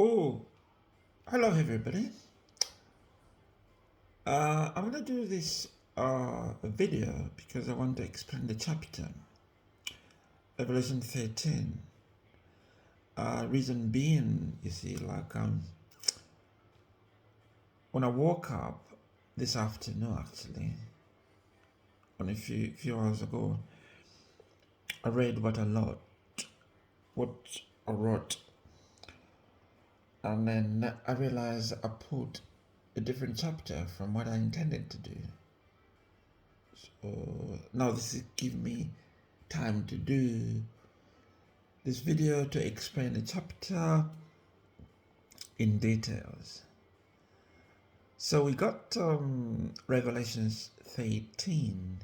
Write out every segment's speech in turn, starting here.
Oh, hello everybody. I'm gonna do this video because I want to explain the chapter, Revelation 13. Reason being, you see, when I woke up this afternoon, actually, on a few hours ago, I read what I wrote, and then I realized I put a different chapter from what I intended to do. So now this is give me time to do this video to explain the chapter in details. So we got Revelations 13,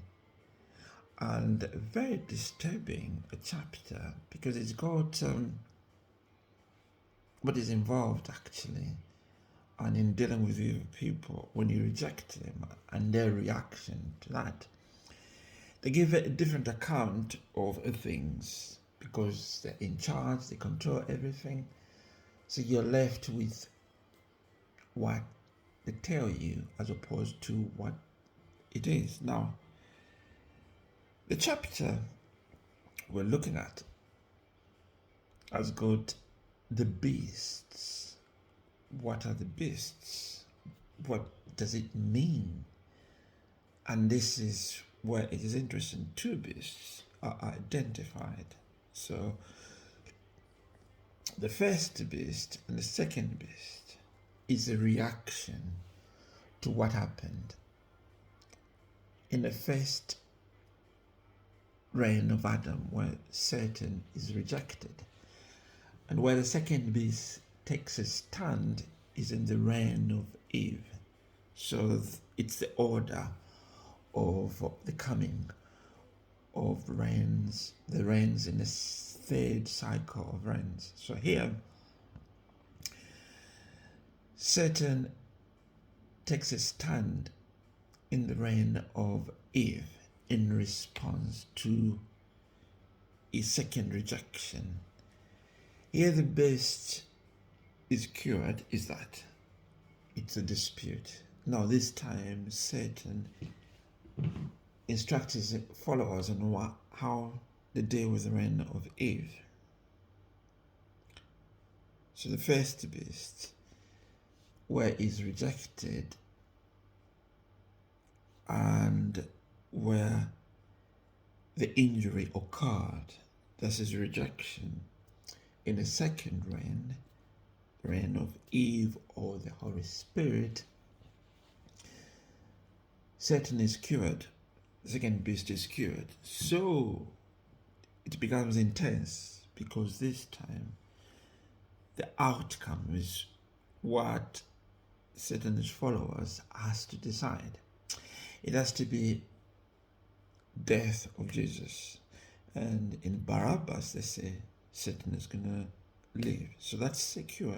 and a very disturbing a chapter because it's got what is involved actually, and in dealing with you people when you reject them and their reaction to that. They give a different account of things because they're in charge, they control everything. So you're left with what they tell you as opposed to what it is. Now, the chapter we're looking at has got the beasts. What are the beasts? What does it mean? And this is where it is interesting. Two beasts are identified. So the first beast and the second beast is a reaction to what happened in the first reign of Adam, where Satan is rejected, and where the second beast takes a stand is in the reign of Eve. So it's the order of the coming of reigns, the reigns in the third cycle of reigns. So here, Satan takes a stand in the reign of Eve in response to his second rejection. Here the best is cured is that it's a dispute. Now this time Satan instructs his followers on how they deal with the reign of Eve. So the first beast, where he's rejected and where the injury occurred, that's his rejection. In the second reign of Eve or the Holy Spirit, Satan is cured, the second beast is cured. So it becomes intense because this time the outcome is what Satan's followers has to decide. It has to be death of Jesus. And in Barabbas, they say Satan is going to live. So that's secure,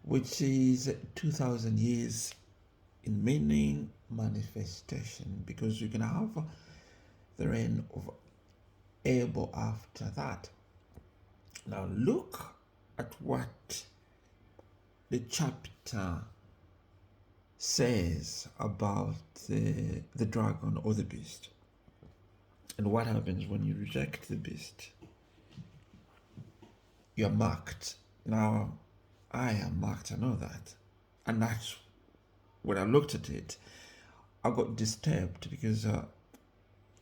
which is 2,000 years in meaning manifestation, because you're going to have the reign of Abel after that. Now look at what the chapter says about the dragon or the beast, and what happens when you reject the beast. You're marked. Now, I am marked, I know that. And that's when I looked at it, I got disturbed because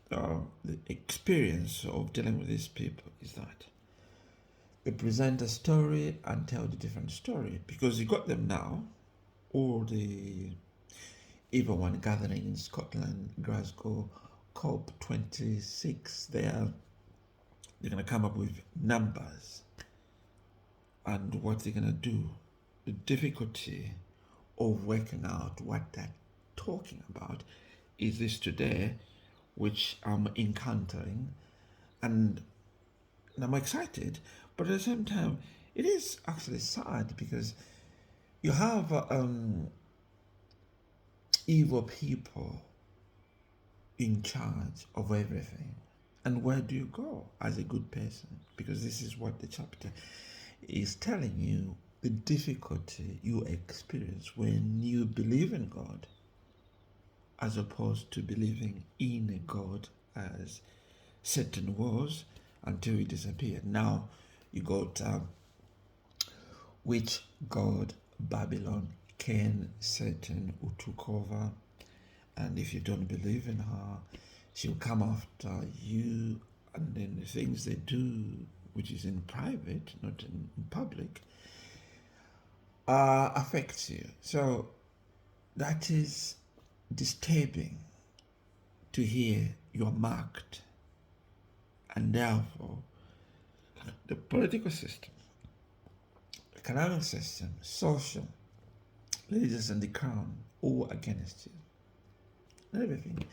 the experience of dealing with these people is that they present a story and tell the different story, because you got them now, all the evil one gathering in Scotland, Glasgow, COP26, they're going to come up with numbers and what they're going to do. The difficulty of working out what they're talking about is this today, which I'm encountering, and I'm excited, but at the same time, it is actually sad because you have evil people in charge of everything. And where do you go as a good person? Because this is what the chapter is telling you. the difficulty you experience when you believe in God as opposed to believing in a God as Satan was until he disappeared. Now you got which God? Babylon, Cain, Satan, who took over. And if you don't believe in her, she'll come after you, and then the things they do, which is in private, not in public, affects you. So that is disturbing to hear you're marked, and therefore the political system, economic system, social, religious, and the crown all against you. Not everything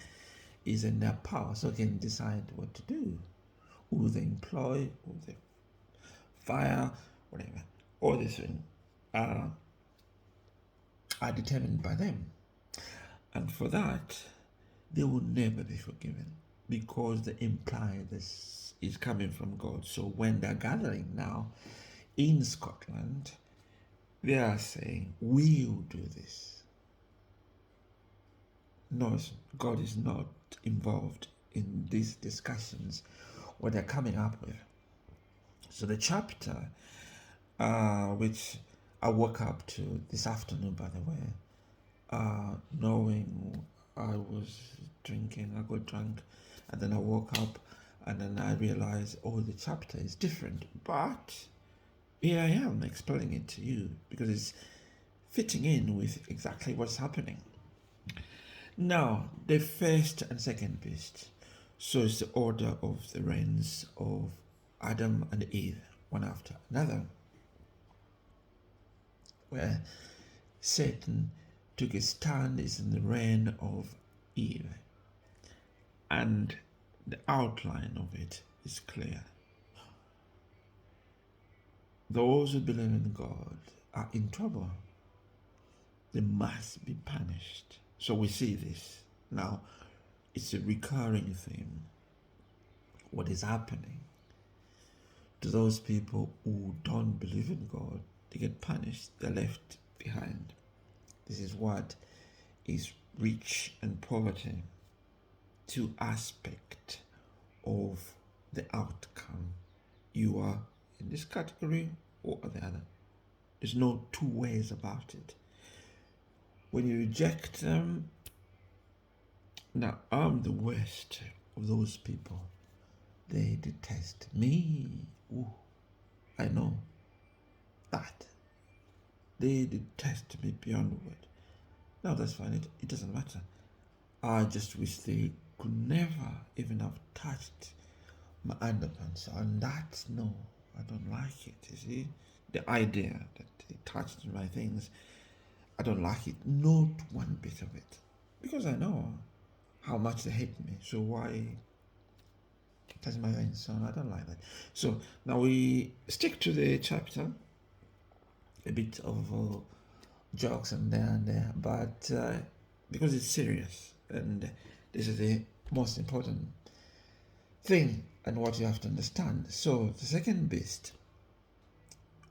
is in their power, so they can decide what to do, who they employ, who they fire, whatever. All these things are determined by them. And for that, they will never be forgiven because they imply this is coming from God. So when they're gathering now in Scotland, they are saying, we'll do this. No, God is not involved in these discussions, what they're coming up with. So the chapter, which I woke up to this afternoon, by the way, knowing I was drinking, I got drunk, and then I woke up, and then I realized, oh, the chapter is different. But here I am explaining it to you because it's fitting in with exactly what's happening. Now, the first and second beast. So it's the order of the reigns of Adam and Eve, one after another, where Satan took his stand is in the reign of Eve, and the outline of it is clear. Those who believe in God are in trouble. They must be punished. So we see this. Now, it's a recurring theme. What is happening to those people who don't believe in God? They get punished. They're left behind. This is what is rich and poverty. Two aspects of the outcome. You are in this category or the other. There's no two ways about it. When you reject them, now I'm the worst of those people. They detest me. Ooh, I know that. They detest me beyond word. Now that's fine, it doesn't matter. I just wish they could never even have touched my underpants. And that, no, I don't like it, you see. The idea that they touched my things, I don't like it, not one bit of it. Because I know how much they hate me, so why touch my veins? So I don't like that. So now we stick to the chapter. A bit of jokes and there, but because it's serious, and this is the most important thing and what you have to understand. So the second beast,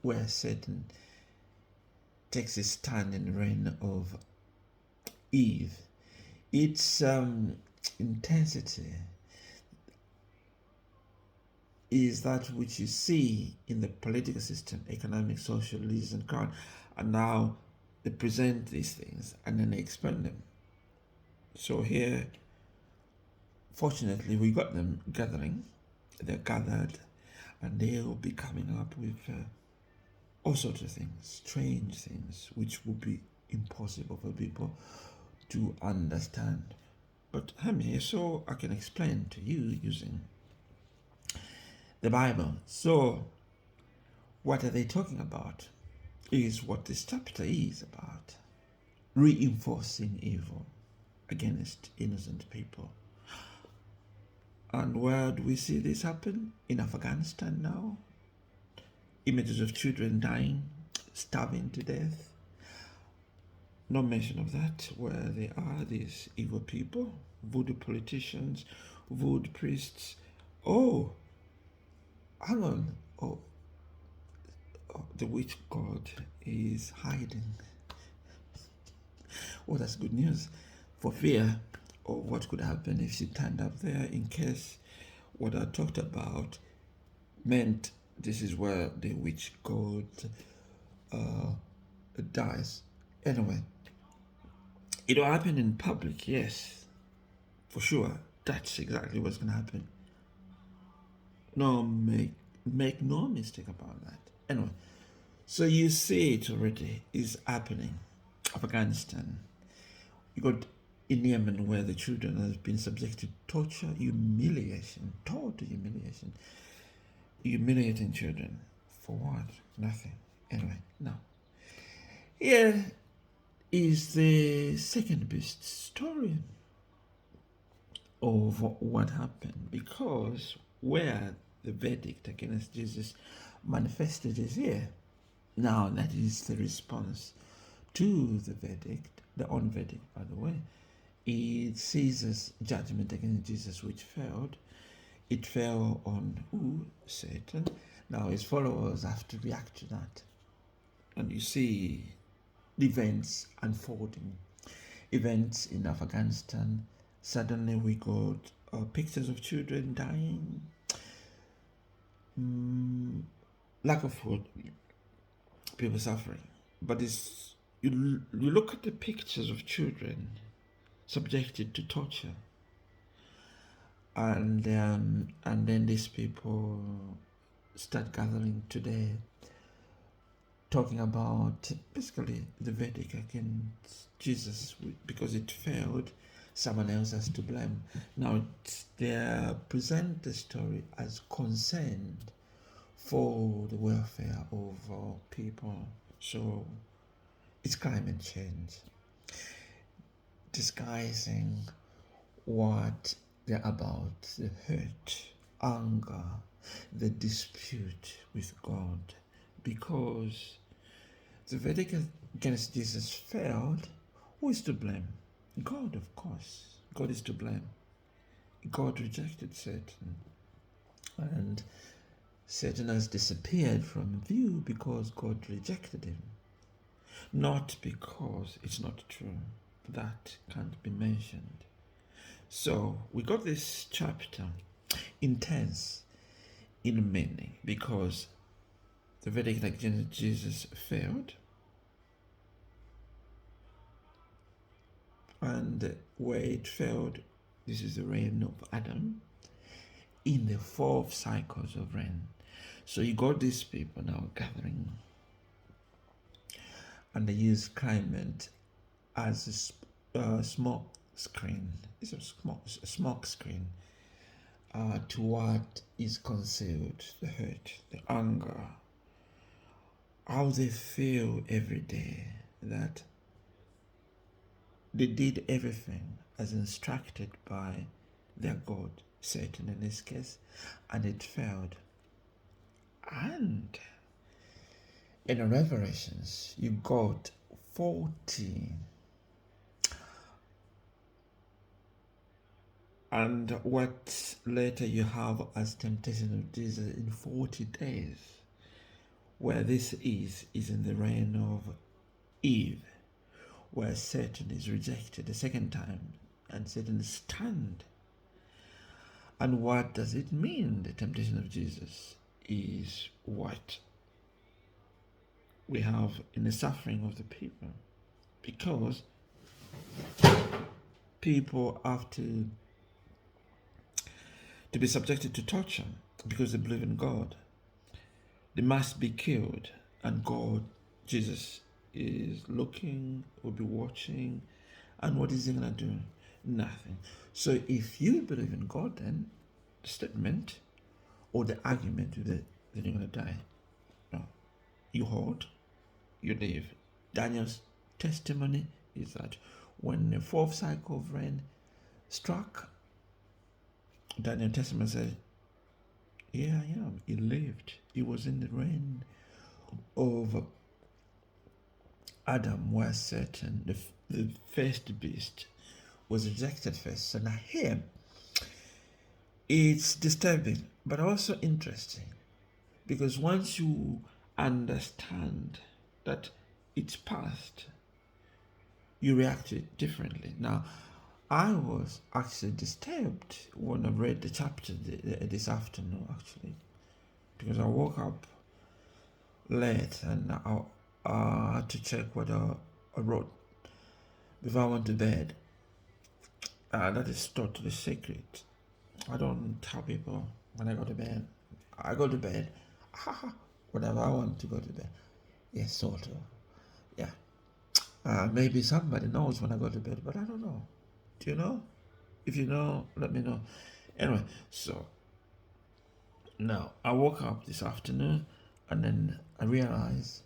where Satan takes his stand in the reign of Eve, its intensity is that which you see in the political system, economic, social, religious, and crown. And now they present these things and then they explain them. So here, fortunately, we got them gathering. They're gathered, and they'll be coming up with all sorts of things, strange things, which would be impossible for people to understand. But I'm here so I can explain to you using the Bible. So what are they talking about? Is what this chapter is about. Reinforcing evil against innocent people. And where do we see this happen? In Afghanistan now. Images of children dying, starving to death. No mention of that, where they are these evil people, voodoo politicians, voodoo priests. Oh, hang on. Oh, the witch god is hiding. Well, that's good news, for fear of what could happen if she turned up there, in case what I talked about meant this is where the witch god dies. Anyway, it'll happen in public, yes, for sure. That's exactly what's going to happen. No, make no mistake about that. Anyway, so you see it already is happening. Afghanistan, you got in Yemen, where the children have been subjected to torture, humiliation, total humiliation, humiliating children for what? Nothing. Anyway, now here is the second best story of what happened, because where the verdict against Jesus manifested is here. Now that is the response to the verdict, the on verdict, by the way. It Caesar's judgment against Jesus, which failed. It fell on who? Satan. Now his followers have to react to that. And you see events unfolding. Events in Afghanistan. Suddenly we got pictures of children dying. Lack of food. People suffering. But you look at the pictures of children subjected to torture, and then these people start gathering today, talking about basically the verdict against Jesus, because it failed. Someone else has to blame. Now they present the story as concerned for the welfare of people. So it's climate change, disguising what they're about: the hurt, anger, the dispute with God. Because the verdict against Jesus failed, who is to blame? God, of course. God is to blame. God rejected Satan, and Satan has disappeared from view because God rejected him, not because it's not true. That can't be mentioned. So we got this chapter intense in meaning, because the verdict against Jesus failed, and where it failed, this is the reign of Adam in the 4 cycles of rain. So you got these people now gathering, and they use climate as a smoke screen. It's a smoke screen to what is concealed: the hurt, the anger, how they feel every day that they did everything as instructed by their God, Satan in this case, and it failed. And in Revelations, you got 40. And what later you have as temptation of Jesus in 40 days, where this is in the reign of Eve, where Satan is rejected a second time and Satan stand. And what does it mean? The temptation of Jesus is what we have in the suffering of the people, because people have to be subjected to torture because they believe in God. They must be killed, and God, Jesus, is looking, will be watching, and what is he going to do? Nothing. So if you believe in God, then the statement or the argument that you're going to die, no, you hold, you live. Daniel's testimony is that when the 4th cycle of rain struck, Daniel's testimony said, yeah, I am. He lived. He was in the reign of Adam, where Satan, the first beast, was rejected first. So now here, it's disturbing, but also interesting, because once you understand that it's past, you react to it differently. Now, I was actually disturbed when I read the chapter this afternoon, actually, because I woke up late and I had to check what I wrote before I went to bed. That is totally secret. I don't tell people when I go to bed. I go to bed, whatever I want to go to bed. Yes, sort of. Yeah. Maybe somebody knows when I go to bed, but I don't know. Do you know? If you know, let me know. Anyway, so now I woke up this afternoon and then I realized,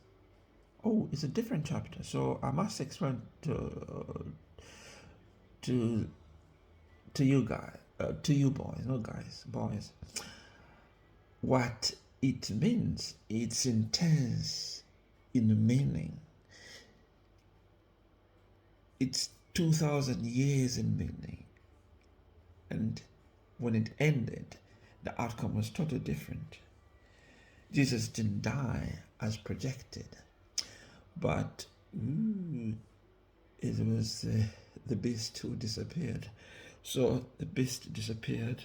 oh, it's a different chapter. So I must explain to you guys, to you boys, not guys, boys, what it means. It's intense in meaning. It's 2,000 years in meaning. And when it ended, the outcome was totally different. Jesus didn't die as projected, but it was the beast who disappeared. So the beast disappeared.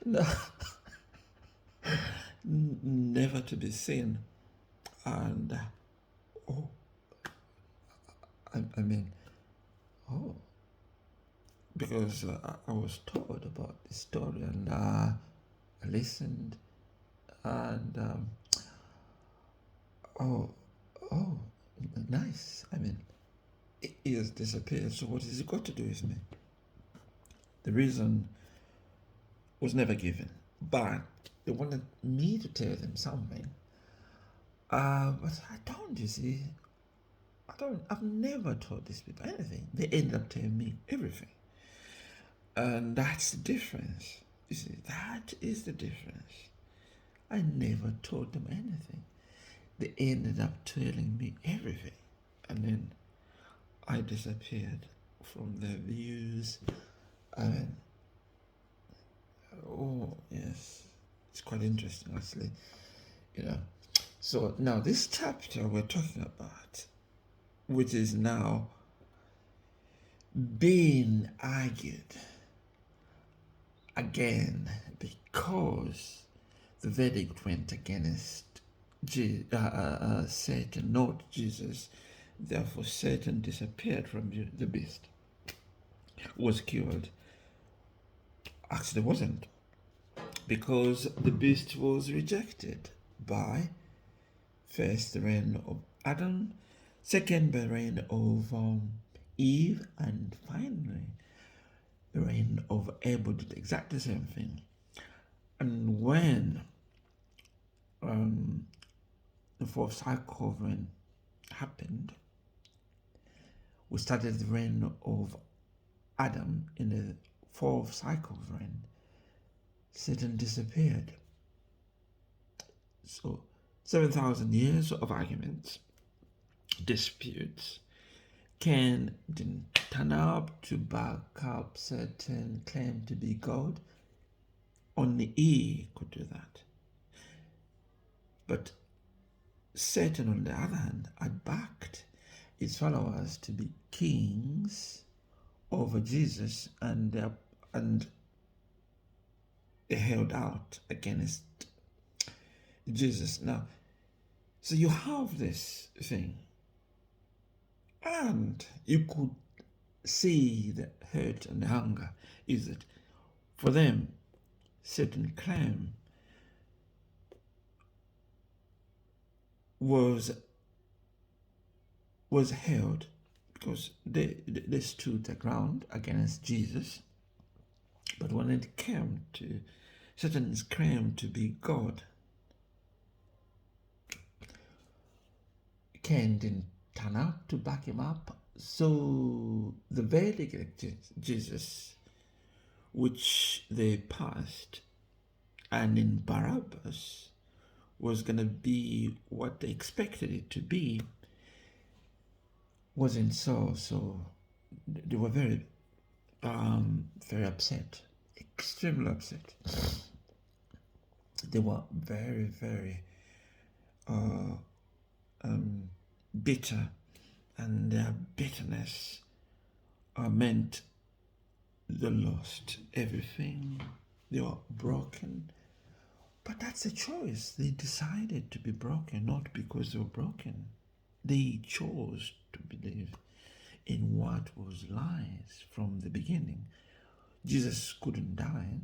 No, never to be seen. And because I was told about the story and I listened and nice. He has disappeared. So what has it got to do with me? The reason was never given, but they wanted me to tell them something. But I don't. You see, I've never told these people anything. They end up telling me everything. And that's the difference. You see, that is the difference. I never told them anything. They ended up telling me everything. And then I disappeared from their views. Oh, yes. It's quite interesting, actually. So now this chapter we're talking about, which is now being argued again because the verdict went against Satan, not Jesus. Therefore, Satan disappeared from the beast, was killed. Actually, wasn't, because the beast was rejected by first the reign of Adam, second the reign of Eve, and finally the reign of Abel did exactly the same thing. And when the fourth cycle of reign happened, we started the reign of Adam. In the fourth cycle of reign, Satan disappeared. So 7,000 years of arguments, disputes. Cain didn't turn up to back up Satan claim to be God. Only he could do that. But Satan, on the other hand, had backed his followers to be kings over Jesus, and they held out against Jesus. Now, so you have this thing, and you could see the hurt and the hunger. Is it for them? Certain claim was held because they stood their ground against Jesus. But when it came to Satan's claim to be God, Cain didn't turn up to back him up. So the verdict against Jesus, which they passed, and in Barabbas, was going to be what they expected it to be, wasn't so. So they were very upset, extremely upset. They were very, very bitter, and their bitterness meant they lost everything. They were broken. But that's a choice. They decided to be broken, not because they were broken. They chose to believe in what was lies from the beginning. Jesus couldn't die,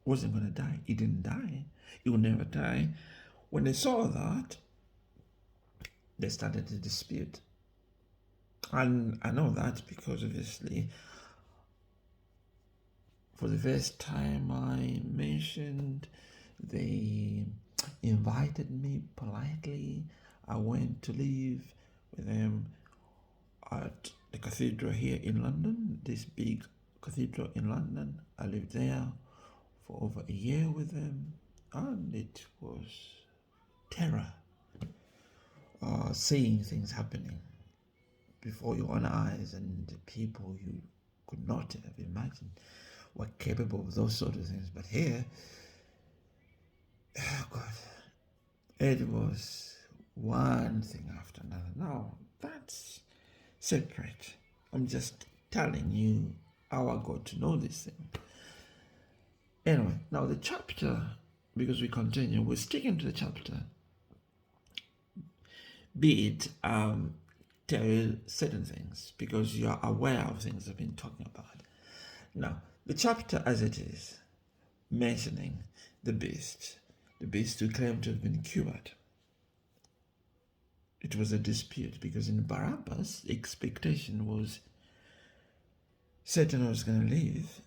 wasn't going to die. He didn't die. He would never die. When they saw that, they started to dispute. And I know that because obviously for the first time I mentioned, they invited me politely. I went to live with them at the cathedral here in London, this big cathedral in London. I lived there for over a year with them, and it was terror. Seeing things happening before your own eyes, and the people you could not have imagined were capable of those sort of things. But here, oh God, it was one thing after another. Now, that's separate. I'm just telling you how I got to know this thing. Anyway, now the chapter, because we continue, we're sticking to the chapter. Be it tell you certain things because you are aware of things I've been talking about. Now, the chapter as it is, mentioning the beast who claimed to have been cured. It was a dispute because in Barabbas, the expectation was Satan was going to leave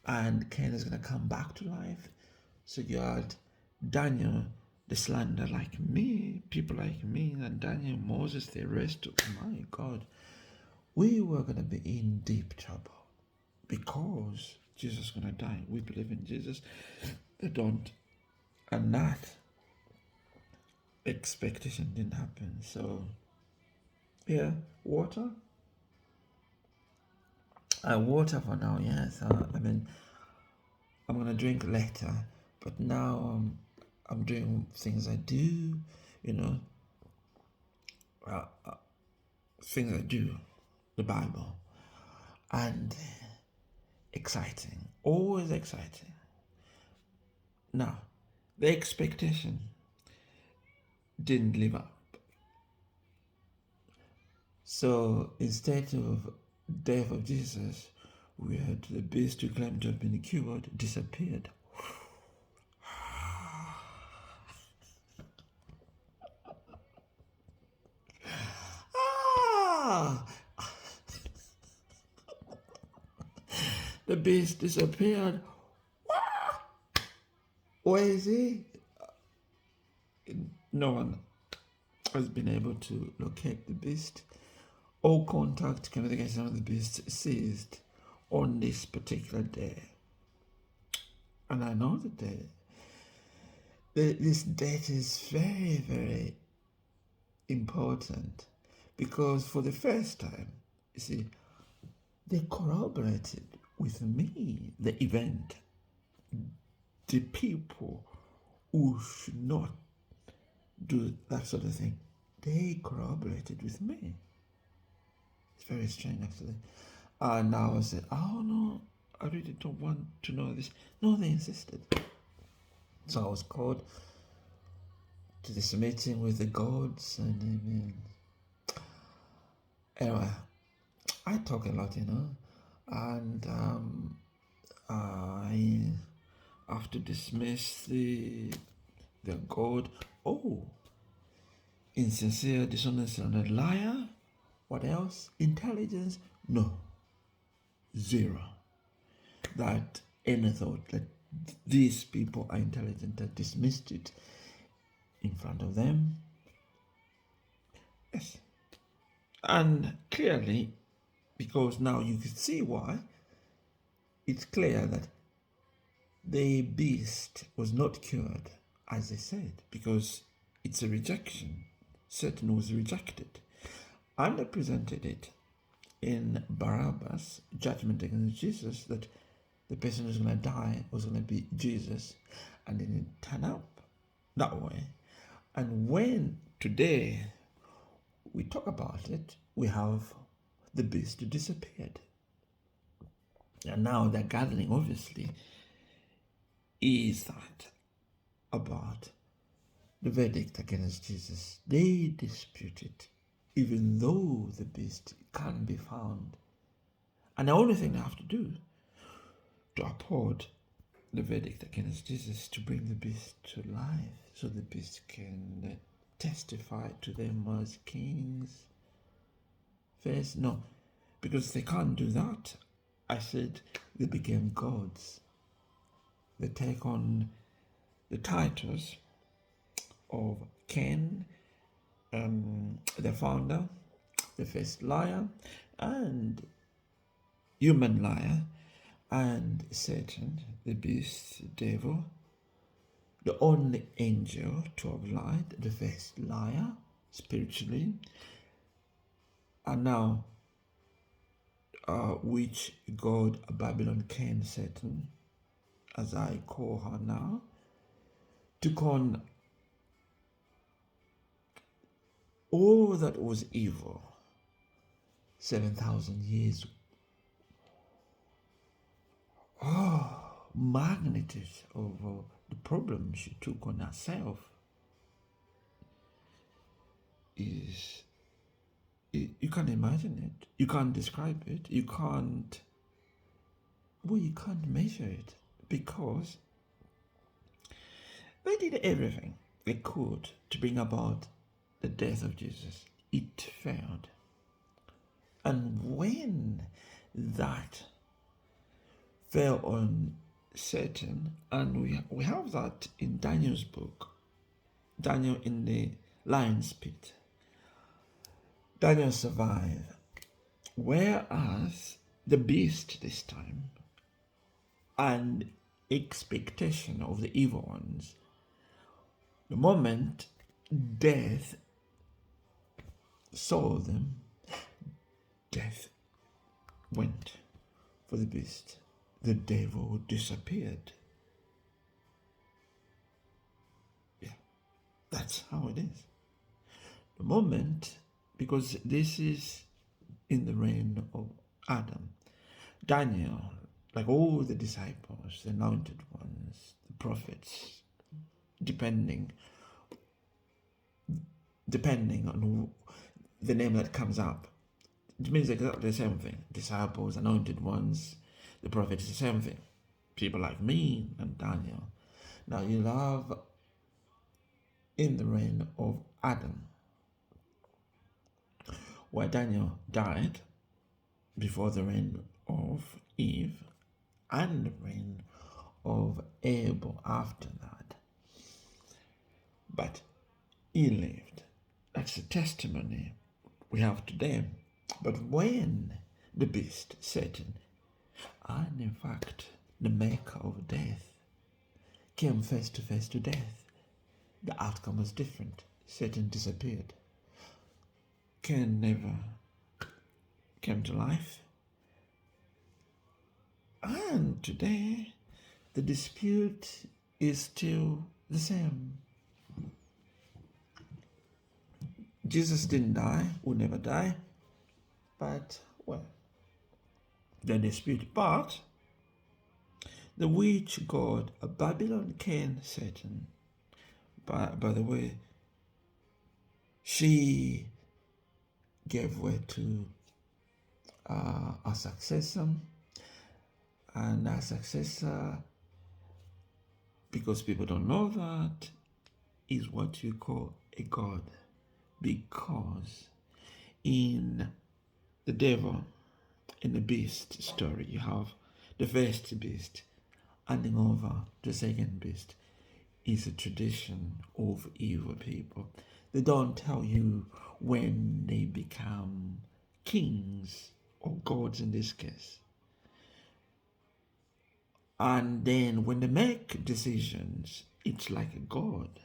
and Cain is going to come back to life. So you had Daniel, the slander like me, people like me, and Daniel, Moses, the rest. My God, we were going to be in deep trouble because Jesus is going to die. We believe in Jesus. They don't. And that expectation didn't happen. So, yeah, water. Water for now, yes. I'm going to drink later. But now I'm doing things I do, things I do, the Bible. And exciting, always exciting. Now, the expectation didn't live up. So instead of death of Jesus, we had the beast who claimed to have been cured disappeared. The beast disappeared. Where is he? No one has been able to locate the beast. All contact, communication with the beast ceased on this particular day. And I know that this date is very, very important because for the first time, you see, they corroborated with me the event. The people who should not do that sort of thing, they corroborated with me. It's very strange, actually. And now I said, oh no, I really don't want to know this. No, they insisted. So I was called to this meeting with the gods, and anyway, I talk a lot, and I have to dismiss the god. Oh, insincere, dishonest, and a liar. What else? Intelligence? No. Zero. That any thought that these people are intelligent, I dismissed it in front of them. Yes. And clearly, because now you can see why, it's clear that the beast was not cured, as they said, because it's a rejection. Satan was rejected. And they presented it in Barabbas, judgment against Jesus, that the person who's going to die was going to be Jesus. and it didn't turn up that way. And when today we talk about it, we have the beast disappeared. And now the gathering obviously is that about the verdict against Jesus. They dispute it, even though the beast can be found. And the only thing they have to do to uphold the verdict against Jesus to bring the beast to life, so the beast can testify to them as kings. First, no, because they can't do that. I said they became gods. They take on the titles of Cain, the founder, the first liar, and human liar, and Satan, the beast, the devil, the only angel to have lied, the first liar, spiritually, and now which God Babylon Cain, Satan, as I call her now, took on all that was evil 7,000 years. Magnitude of the problem she took on herself is, you can't imagine it, you can't describe it, you can't measure it, because they did everything they could to bring about the death of Jesus. It failed. And when that fell on Satan, and we have that in Daniel's book, Daniel in the lion's pit. Daniel survived, whereas the beast this time, and expectation of the evil ones, the moment death saw them, death went for the beast. The devil disappeared. Yeah, that's how it is. The moment, because this is in the reign of Adam. Daniel, like all the disciples, the anointed ones, the prophets, depending on the name that comes up, it means exactly the same thing. Disciples, anointed ones, the prophets, the same thing. People like me and Daniel. Now you have in the reign of Adam, where Daniel died before the reign of Eve, and the reign of Abel after that. But he lived. That's the testimony we have today. But when the beast, Satan, and in fact the maker of death, came face to face to death, the outcome was different. Satan disappeared. Cain never came to life. And today, the dispute is still the same. Jesus didn't die, will never die, but, well, the dispute. But the witch god of Babylon, Cain, Satan, by the way, she gave way to a successor, and our successor, because people don't know that, is what you call a god, because in the devil, in the beast story, you have the first beast handing over to the second beast. Is a tradition of evil people. They don't tell you when they become kings or gods in this case. And then when they make decisions, it's like a god.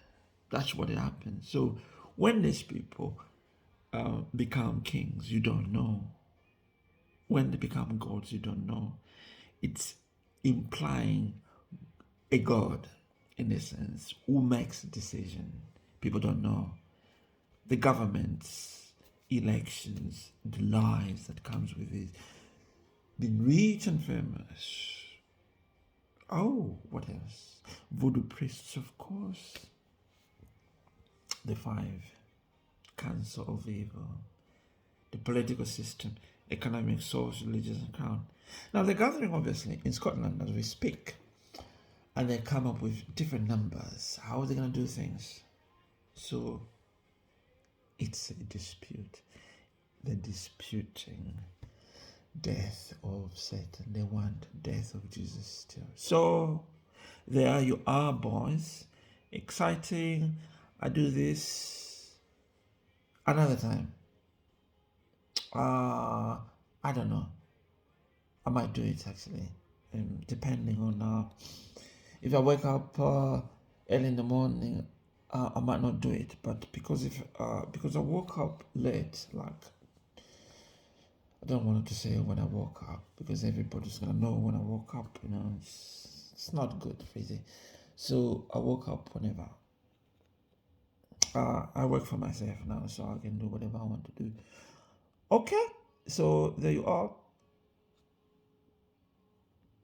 That's what happens. So when these people become kings, you don't know. When they become gods, you don't know. It's implying a god. in a sense. Who makes the decision? People don't know. The governments, elections, the lies that comes with it. Being rich and famous. Oh, what else? Voodoo priests, of course. The five, cancer of evil. The political system, economic, social, religious, and crown. Now they're gathering, obviously, in Scotland as we speak, and they come up with different numbers. How are they going to do things? So it's a dispute. They're disputing death of Satan. They want death of Jesus still. So there you are, boys. Exciting. I do this another time. I don't know. I might do it actually, depending on if I wake up early in the morning. I might not do it, but because I woke up late, like I don't want to say when I woke up because everybody's gonna know when I woke up. You know, it's not good, really. So I woke up whenever. I work for myself now, so I can do whatever I want to do. Okay, so there you are.